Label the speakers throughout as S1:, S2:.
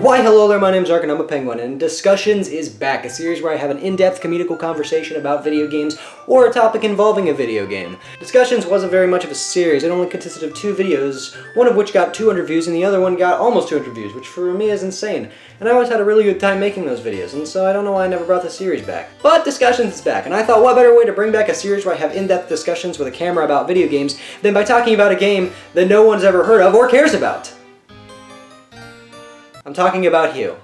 S1: Why hello there, my name's Arkthepenguin, and Discussions is back, a series where I have an in-depth comedical conversation about video games or a topic involving a video game. Discussions wasn't very much of a series. It only consisted of 2 videos, one of which got 200 views and the other one got almost 200 views, which for me is insane. And I always had a really good time making those videos, and so I don't know why I never brought the series back. But Discussions is back, and I thought what better way to bring back a series where I have in-depth discussions with a camera about video games than by talking about a game that no one's ever heard of or cares about. I'm talking about Hue.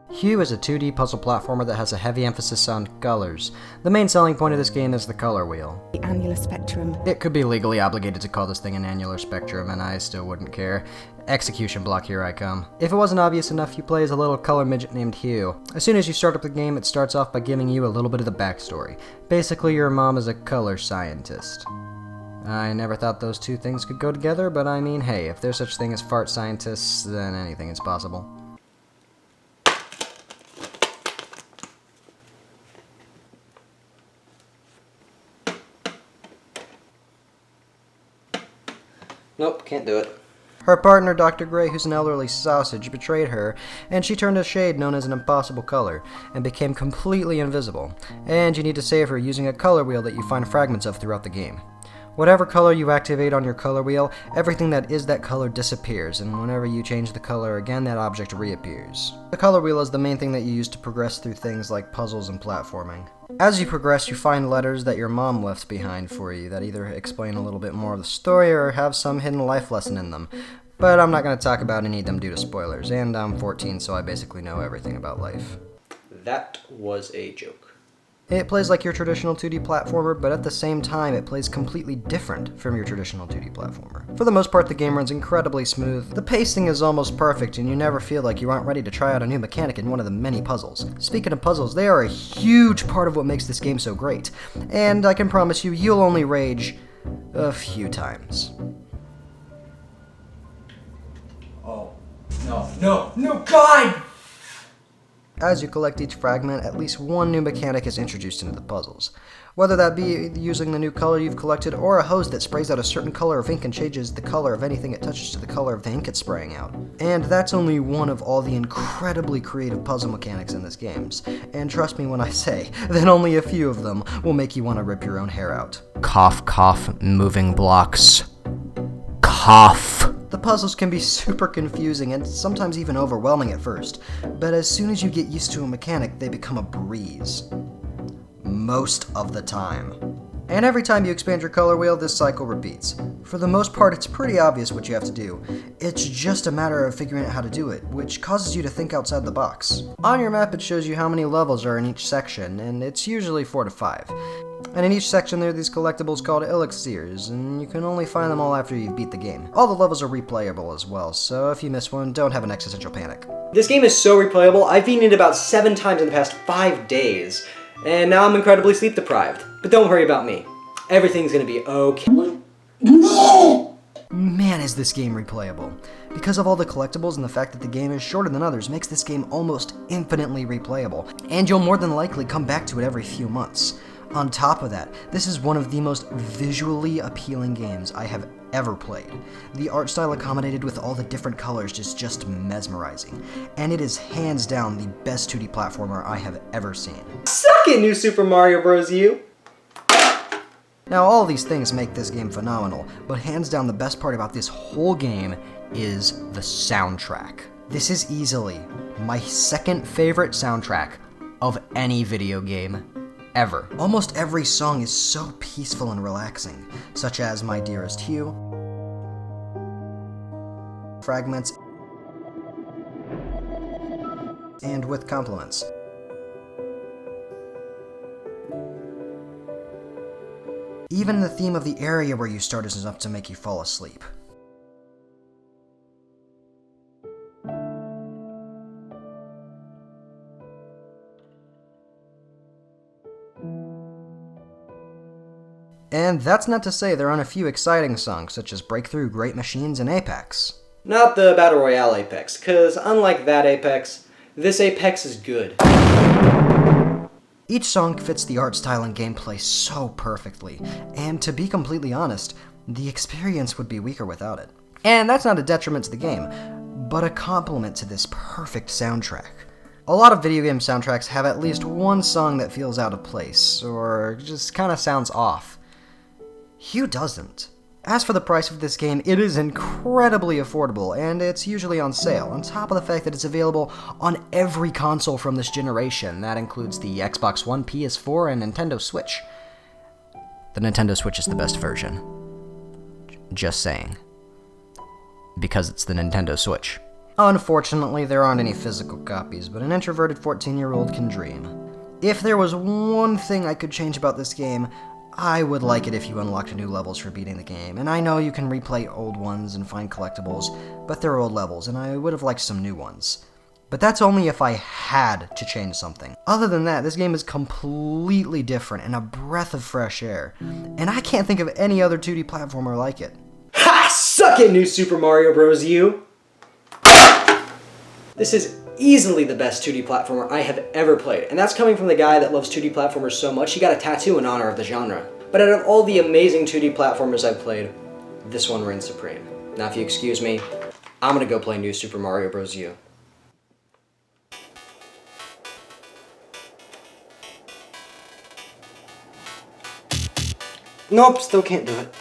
S1: Hue is a 2D puzzle platformer that has a heavy emphasis on colors. The main selling point of this game is the color wheel.
S2: The annular spectrum.
S1: It could be legally obligated to call this thing an annular spectrum, and I still wouldn't care. Execution block, here I come. If it wasn't obvious enough, you play as a little color midget named Hue. As soon as you start up the game, it starts off by giving you a little bit of the backstory. Basically, your mom is a color scientist. I never thought those two things could go together, but I mean, hey, if there's such thing as fart scientists, then anything is possible. Nope, can't do it. Her partner, Dr. Gray, who's an elderly sausage, betrayed her, and she turned a shade known as an impossible color, and became completely invisible. And you need to save her using a color wheel that you find fragments of throughout the game. Whatever color you activate on your color wheel, everything that is that color disappears, and whenever you change the color again, that object reappears. The color wheel is the main thing that you use to progress through things like puzzles and platforming. As you progress, you find letters that your mom left behind for you that either explain a little bit more of the story or have some hidden life lesson in them. But I'm not going to talk about any of them due to spoilers, and I'm 14, so I basically know everything about life. That was a joke. It plays like your traditional 2D platformer, but at the same time, it plays completely different from your traditional 2D platformer. For the most part, the game runs incredibly smooth. The pacing is almost perfect, and you never feel like you aren't ready to try out a new mechanic in one of the many puzzles. Speaking of puzzles, they are a huge part of what makes this game so great, and I can promise you, you'll only rage a few times.
S3: Oh, no, God!
S1: As you collect each fragment, at least one new mechanic is introduced into the puzzles. Whether that be using the new color you've collected, or a hose that sprays out a certain color of ink and changes the color of anything it touches to the color of the ink it's spraying out. And that's only one of all the incredibly creative puzzle mechanics in this game. And trust me when I say that only a few of them will make you want to rip your own hair out. Cough, cough, moving blocks. Cough. The puzzles can be super confusing and sometimes even overwhelming at first, but as soon as you get used to a mechanic, they become a breeze. Most of the time. And every time you expand your color wheel, this cycle repeats. For the most part, it's pretty obvious what you have to do. It's just a matter of figuring out how to do it, which causes you to think outside the box. On your map, it shows you how many levels are in each section, and it's usually 4 to 5. And in each section there are these collectibles called elixirs, and you can only find them all after you've beat the game. All the levels are replayable as well, so if you miss one, don't have an existential panic. This game is so replayable, I've beaten it about 7 times in the past 5 days, and now I'm incredibly sleep deprived. But don't worry about me. Everything's gonna be okay. Man, is this game replayable. Because of all the collectibles and the fact that the game is shorter than others makes this game almost infinitely replayable, and you'll more than likely come back to it every few months. On top of that, this is one of the most visually appealing games I have ever played. The art style accommodated with all the different colors is just mesmerizing, and it is hands down the best 2D platformer I have ever seen. Suck it, New Super Mario Bros. U! Now, all these things make this game phenomenal, but hands down the best part about this whole game is the soundtrack. This is easily my second favorite soundtrack of any video game ever. Almost every song is so peaceful and relaxing, such as My Dearest Hue, Fragments, and With Compliments. Even the theme of the area where you start is enough to make you fall asleep. And that's not to say there aren't a few exciting songs, such as Breakthrough, Great Machines, and Apex. Not the Battle Royale Apex, cause unlike that Apex, this Apex is good. Each song fits the art style and gameplay so perfectly, and to be completely honest, the experience would be weaker without it. And that's not a detriment to the game, but a compliment to this perfect soundtrack. A lot of video game soundtracks have at least one song that feels out of place, or just kinda sounds off. Hue doesn't. As for the price of this game, it is incredibly affordable, and it's usually on sale, on top of the fact that it's available on every console from this generation. That includes the Xbox One, PS4, and Nintendo Switch. The Nintendo Switch is the best version. Just saying. Because it's the Nintendo Switch. Unfortunately, there aren't any physical copies, but an introverted 14-year-old can dream. If there was one thing I could change about this game, I would like it if you unlocked new levels for beating the game. And I know you can replay old ones and find collectibles, but they're old levels, and I would have liked some new ones. But that's only if I had to change something. Other than that, this game is completely different and a breath of fresh air. And I can't think of any other 2D platformer like it.
S2: Ha! Suck it, New Super Mario Bros. U! This is easily the best 2D platformer I have ever played, and that's coming from the guy that loves 2D platformers so much he got a tattoo in honor of the genre. But out of all the amazing 2D platformers I've played, this one reigns supreme. Now if you excuse me, I'm gonna go play New Super Mario Bros. U. Nope, still can't do it.